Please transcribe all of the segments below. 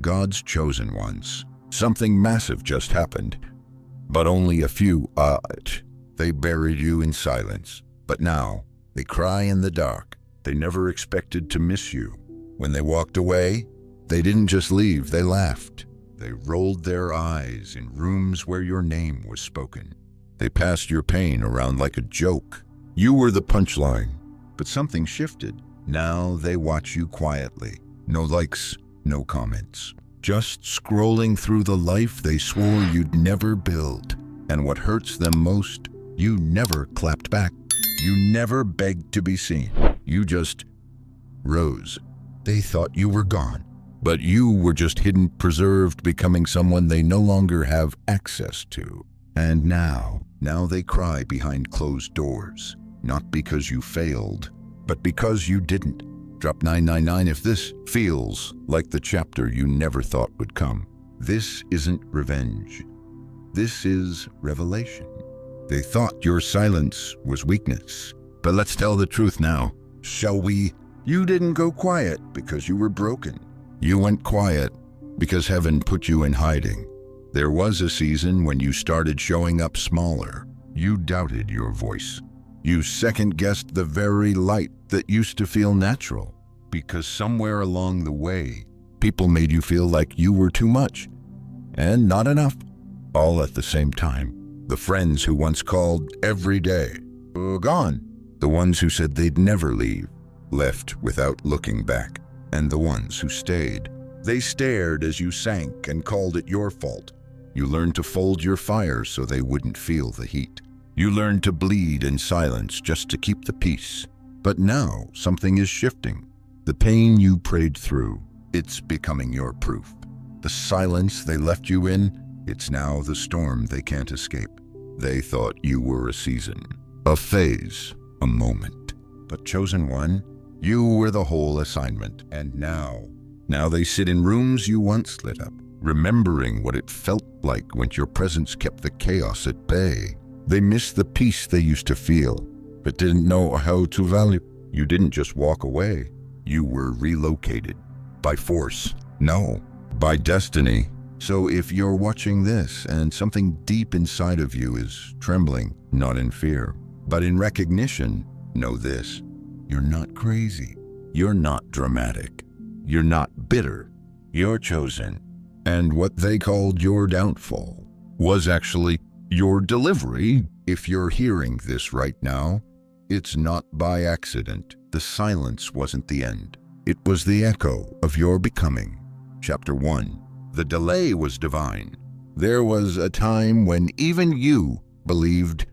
God's chosen ones. Something massive just happened, but only a few They buried you in silence, but now they cry in the dark. They never expected to miss you. When they walked away, they didn't just leave, they laughed. They rolled their eyes in rooms where your name was spoken. They passed your pain around like a joke. You were the punchline, but something shifted. Now they watch you quietly. No likes, no comments. Just scrolling through the life they swore you'd never build. And what hurts them most, you never clapped back. You never begged to be seen. You just rose. They thought you were gone, but you were just hidden, preserved, becoming someone they no longer have access to. And now they cry behind closed doors, not because you failed, but because you didn't. Drop 999 if this feels like the chapter you never thought would come. This isn't revenge. This is revelation. They thought your silence was weakness, but let's tell the truth now, shall we? You didn't go quiet because you were broken. You went quiet because heaven put you in hiding. There was a season when you started showing up smaller. You doubted your voice. You second-guessed the very light that used to feel natural, because somewhere along the way, people made you feel like you were too much and not enough, all at the same time. The friends who once called every day were gone. The ones who said they'd never leave left without looking back. And the ones who stayed, they stared as you sank and called it your fault. You learned to fold your fire so they wouldn't feel the heat. You learned to bleed in silence just to keep the peace. But now something is shifting. The pain you prayed through, it's becoming your proof. The silence they left you in, it's now the storm they can't escape. They thought you were a season, a phase, a moment. But chosen one, you were the whole assignment. And now they sit in rooms you once lit up, remembering what it felt like when your presence kept the chaos at bay. They miss the peace they used to feel, but didn't know how to value. You didn't just walk away. You were relocated. By force. No, by destiny. So if you're watching this and something deep inside of you is trembling, not in fear, but in recognition, know this. You're not crazy. You're not dramatic. You're not bitter. You're chosen. And what they called your downfall was actually your delivery. If you're hearing this right now, it's not by accident. The silence wasn't the end. It was the echo of your becoming. Chapter 1. The delay was divine. There was a time when even you believed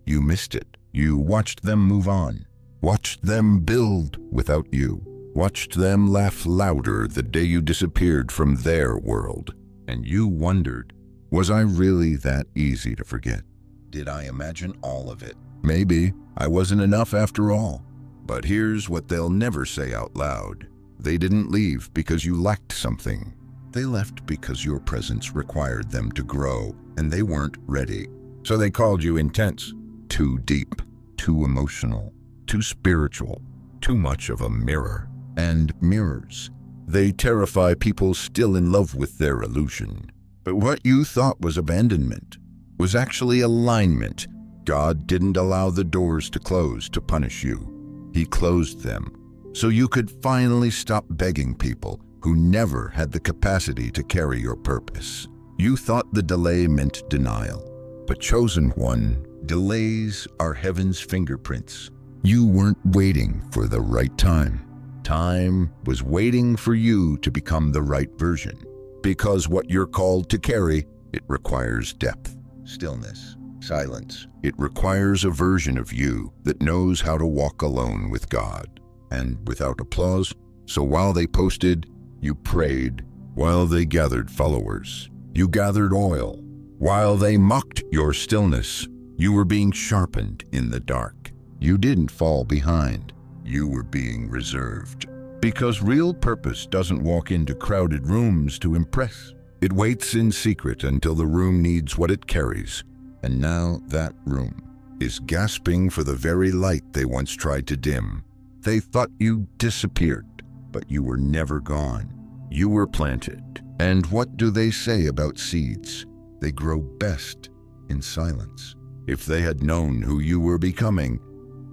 you missed it. You watched them move on, watched them build without you, watched them laugh louder the day you disappeared from their world. And you wondered, was I really that easy to forget? Did I imagine all of it? Maybe I wasn't enough after all. But here's what they'll never say out loud. They didn't leave because you lacked something. They left because your presence required them to grow, and they weren't ready. So they called you intense, too deep, too emotional, too spiritual, too much of a mirror. And mirrors, they terrify people still in love with their illusion. But what you thought was abandonment was actually alignment. God didn't allow the doors to close to punish you. He closed them so you could finally stop begging people who never had the capacity to carry your purpose. You thought the delay meant denial, but chosen one, delays are heaven's fingerprints. You weren't waiting for the right time. Time was waiting for you to become the right version. Because what you're called to carry, it requires depth, stillness, silence. It requires a version of you that knows how to walk alone with God and without applause. So while they posted, you prayed. While they gathered followers, you gathered oil. While they mocked your stillness, you were being sharpened in the dark. You didn't fall behind. You were being reserved. Because real purpose doesn't walk into crowded rooms to impress. It waits in secret until the room needs what it carries. And now that room is gasping for the very light they once tried to dim. They thought you disappeared, but you were never gone. You were planted. And what do they say about seeds? They grow best in silence. If they had known who you were becoming,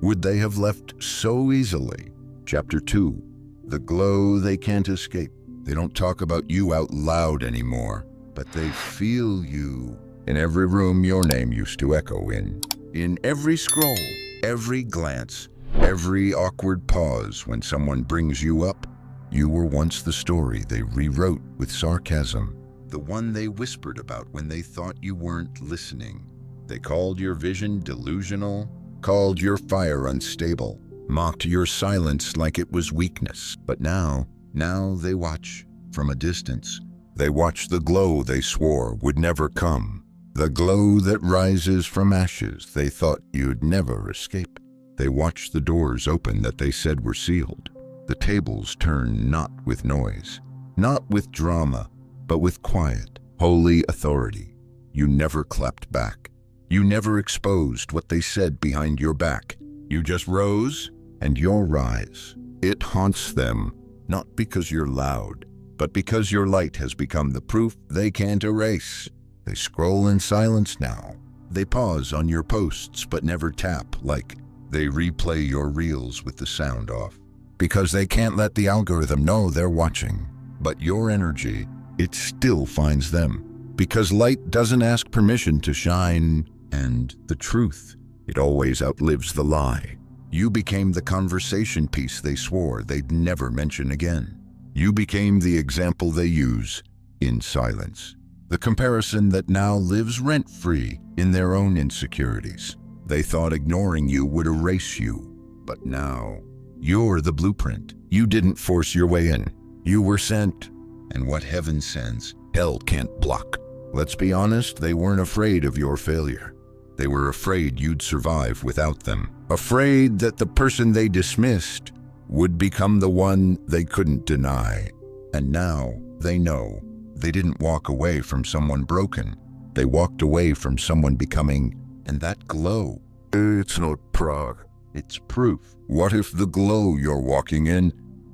would they have left so easily? Chapter 2. The glow they can't escape. They don't talk about you out loud anymore, but they feel you. In every room your name used to echo in every scroll, every glance, every awkward pause when someone brings you up, you were once the story they rewrote with sarcasm, the one they whispered about when they thought you weren't listening. They called your vision delusional, called your fire unstable, mocked your silence like it was weakness. But now they watch from a distance. They watch the glow they swore would never come, the glow that rises from ashes they thought you'd never escape. They watch the doors open that they said were sealed. The tables turn not with noise, not with drama, but with quiet, holy authority. You never clapped back. You never exposed what they said behind your back. You just rose, and your rise, it haunts them, not because you're loud, but because your light has become the proof they can't erase. They scroll in silence now. They pause on your posts but never tap, like they replay your reels with the sound off. Because they can't let the algorithm know they're watching. But your energy, it still finds them. Because light doesn't ask permission to shine, and the truth, it always outlives the lie. You became the conversation piece they swore they'd never mention again. You became the example they use in silence. The comparison that now lives rent-free in their own insecurities. They thought ignoring you would erase you, but now you're the blueprint. You didn't force your way in. You were sent, and what heaven sends, hell can't block. Let's be honest, they weren't afraid of your failure. They were afraid you'd survive without them. Afraid that the person they dismissed would become the one they couldn't deny. And now they know they didn't walk away from someone broken. They walked away from someone becoming, and that glow, it's not Prague, it's proof. What if the glow you're walking in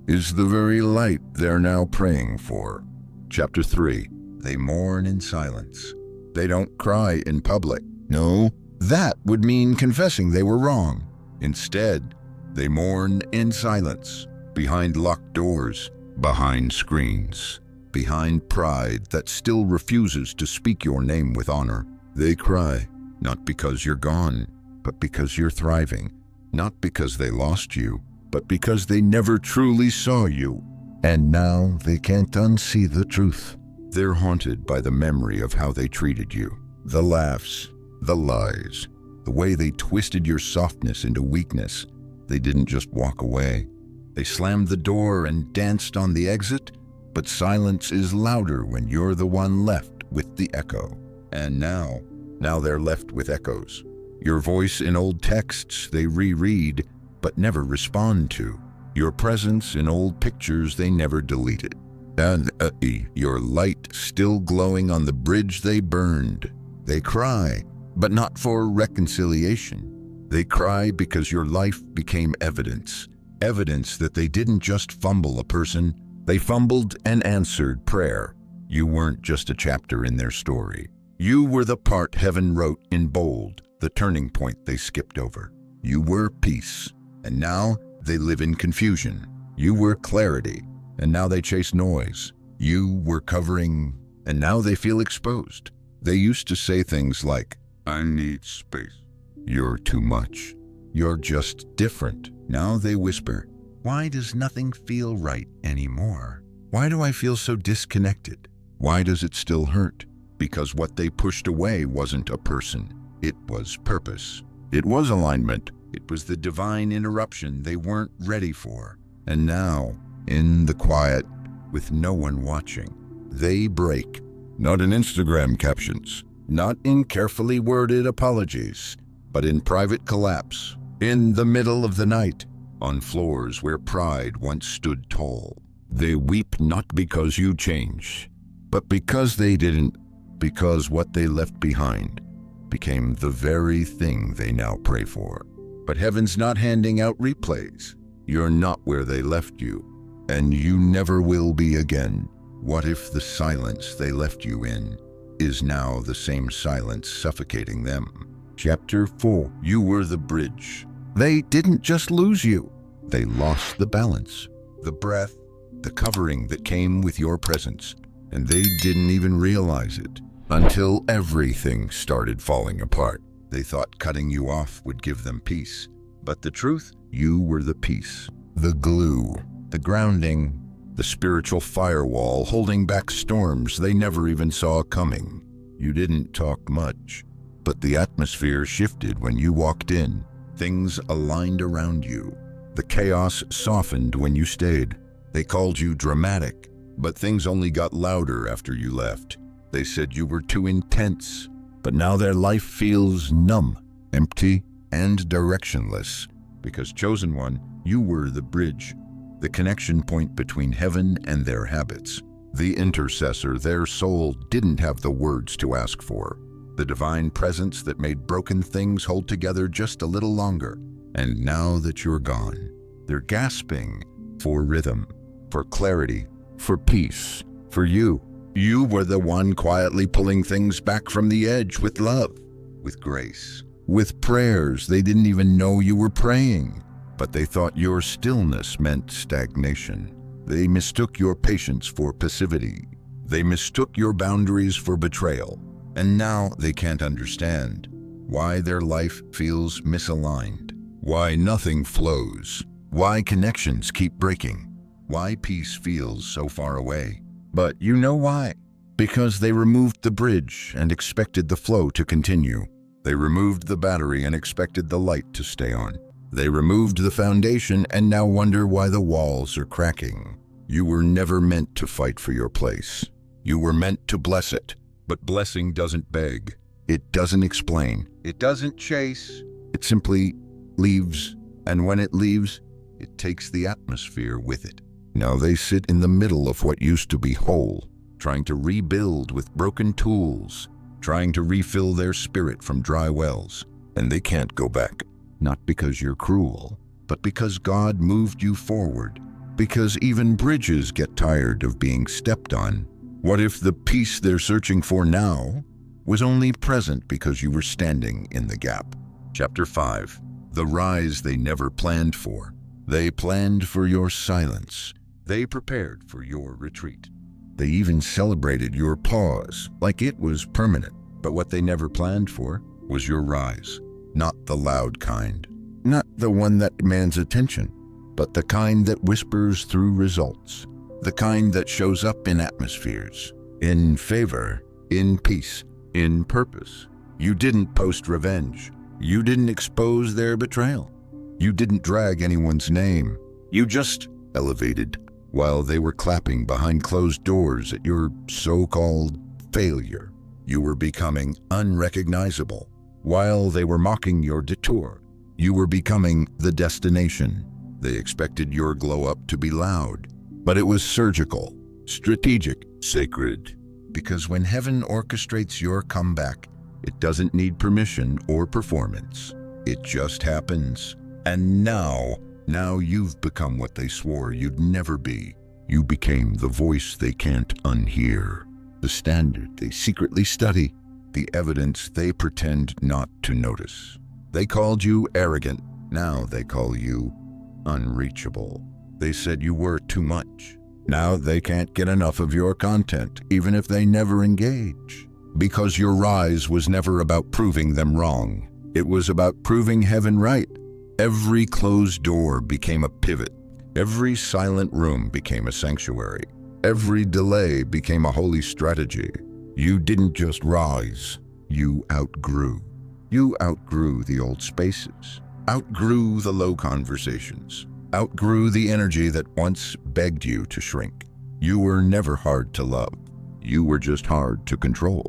is the very light they're now praying for? Chapter 3. They mourn in silence. They don't cry in public. No, that would mean confessing they were wrong. Instead, they mourn in silence, behind locked doors, behind screens, behind pride that still refuses to speak your name with honor. They cry, not because you're gone, but because you're thriving. Not because they lost you, but because they never truly saw you. And now they can't unsee the truth. They're haunted by the memory of how they treated you. The laughs, the lies, the way they twisted your softness into weakness. They didn't just walk away. They slammed the door and danced on the exit, but silence is louder when you're the one left with the echo. And now they're left with echoes. Your voice in old texts they reread, but never respond to. Your presence in old pictures they never deleted. And your light still glowing on the bridge they burned. They cry, but not for reconciliation. They cry because your life became evidence. Evidence that they didn't just fumble a person, they fumbled and answered prayer. You weren't just a chapter in their story. You were the part heaven wrote in bold, the turning point they skipped over. You were peace, and now they live in confusion. You were clarity, and now they chase noise. You were covering, and now they feel exposed. They used to say things like, I need space. You're too much. You're just different. Now they whisper, why does nothing feel right anymore? Why do I feel so disconnected? Why does it still hurt? Because what they pushed away wasn't a person. It was purpose. It was alignment. It was the divine interruption they weren't ready for. And now, in the quiet, with no one watching, they break. Not in Instagram captions, not in carefully worded apologies, but in private collapse, in the middle of the night, on floors where pride once stood tall. They weep not because you changed, but because they didn't, because what they left behind became the very thing they now pray for. But heaven's not handing out replays. You're not where they left you, and you never will be again. What if the silence they left you in is now the same silence suffocating them? Chapter 4. You were the bridge. They didn't just lose you. They lost the balance, the breath, the covering that came with your presence. And they didn't even realize it until everything started falling apart. They thought cutting you off would give them peace. But the truth, you were the peace, the glue, the grounding, the spiritual firewall holding back storms they never even saw coming. You didn't talk much, but the atmosphere shifted when you walked in. Things aligned around you. The chaos softened when you stayed. They called you dramatic, but things only got louder after you left. They said you were too intense, but now their life feels numb, empty, and directionless. Because chosen one, you were the bridge, the connection point between heaven and their habits, the intercessor their soul didn't have the words to ask for, the divine presence that made broken things hold together just a little longer. And now that you're gone, they're gasping for rhythm, for clarity, for peace, for you. You were the one quietly pulling things back from the edge with love, with grace, with prayers they didn't even know you were praying. But they thought your stillness meant stagnation. They mistook your patience for passivity. They mistook your boundaries for betrayal. And now they can't understand why their life feels misaligned, why nothing flows, why connections keep breaking, why peace feels so far away. But you know why? Because they removed the bridge and expected the flow to continue. They removed the battery and expected the light to stay on. They removed the foundation and now wonder why the walls are cracking. You were never meant to fight for your place. You were meant to bless it. But blessing doesn't beg. It doesn't explain. It doesn't chase. It simply leaves. And when it leaves, it takes the atmosphere with it. Now they sit in the middle of what used to be whole, trying to rebuild with broken tools, trying to refill their spirit from dry wells. And they can't go back. Not because you're cruel, but because God moved you forward. Because even bridges get tired of being stepped on. What if the peace they're searching for now was only present because you were standing in the gap? Chapter 5. The rise they never planned for. They planned for your silence. They prepared for your retreat. They even celebrated your pause like it was permanent. But what they never planned for was your rise. Not the loud kind. Not the one that demands attention, but the kind that whispers through results. The kind that shows up in atmospheres, in favor, in peace, in purpose. You didn't post revenge. You didn't expose their betrayal. You didn't drag anyone's name. You just elevated while they were clapping behind closed doors at your so-called failure. You were becoming unrecognizable. While they were mocking your detour, you were becoming the destination. They expected your glow-up to be loud, but it was surgical, strategic, sacred. Because when heaven orchestrates your comeback, it doesn't need permission or performance. It just happens. And now you've become what they swore you'd never be. You became the voice they can't unhear, the standard they secretly study, the evidence they pretend not to notice. They called you arrogant. Now they call you unreachable. They said you were too much. Now they can't get enough of your content, even if they never engage. Because your rise was never about proving them wrong. It was about proving heaven right. Every closed door became a pivot. Every silent room became a sanctuary. Every delay became a holy strategy. You didn't just rise, you outgrew. You outgrew the old spaces, outgrew the low conversations, outgrew the energy that once begged you to shrink. You were never hard to love. You were just hard to control.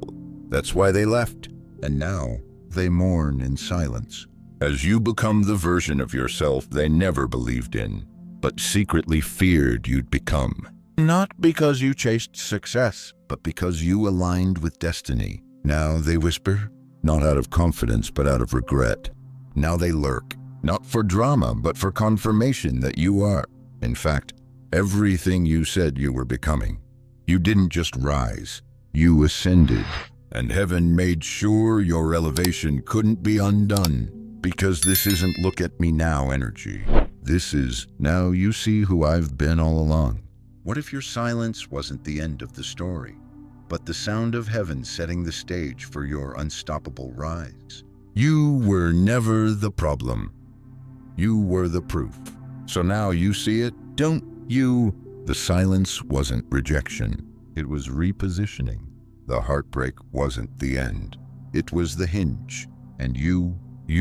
That's why they left, and now they mourn in silence. As you become the version of yourself they never believed in, but secretly feared you'd become. Not because you chased success, but because you aligned with destiny. Now they whisper, not out of confidence, but out of regret. Now they lurk, not for drama, but for confirmation that you are, in fact, everything you said you were becoming. You didn't just rise, you ascended. And heaven made sure your elevation couldn't be undone. Because this isn't look at me now energy. This is now you see who I've been all along. What if your silence wasn't the end of the story, but the sound of heaven setting the stage for your unstoppable rise? You were never the problem. You were the proof. So now you see it, don't you? The silence wasn't rejection. It was repositioning. The heartbreak wasn't the end. It was the hinge. And you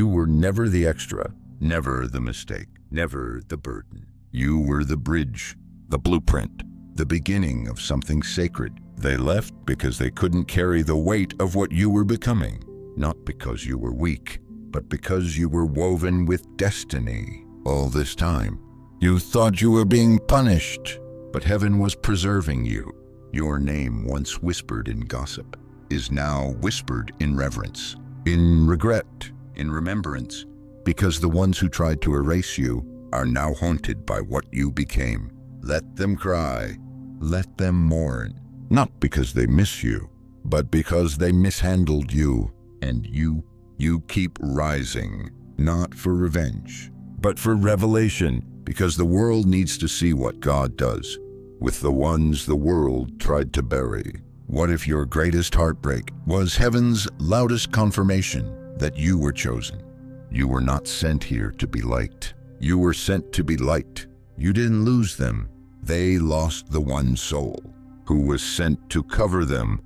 were never the extra, never the mistake, never the burden. You were the bridge, the blueprint, the beginning of something sacred. They left because they couldn't carry the weight of what you were becoming. Not because you were weak, but because you were woven with destiny. All this time, you thought you were being punished, but heaven was preserving you. Your name, once whispered in gossip, is now whispered in reverence, in regret, in remembrance, because the ones who tried to erase you are now haunted by what you became. Let them cry, let them mourn, not because they miss you, but because they mishandled you. And you keep rising, not for revenge, but for revelation, because the world needs to see what God does with the ones the world tried to bury. What if your greatest heartbreak was heaven's loudest confirmation that you were chosen? You were not sent here to be liked. You were sent to be liked. You didn't lose them. They lost the one soul who was sent to cover them,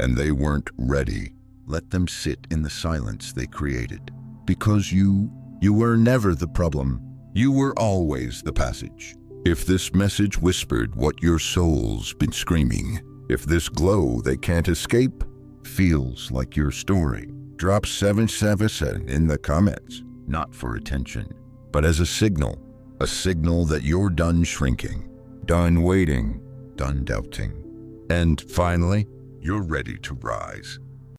and they weren't ready. Let them sit in the silence they created. Because you were never the problem. You were always the passage. If this message whispered what your soul's been screaming, if this glow they can't escape feels like your story, drop 777 in the comments, not for attention, but as a signal that you're done shrinking, done waiting, done doubting. And finally, you're ready to rise.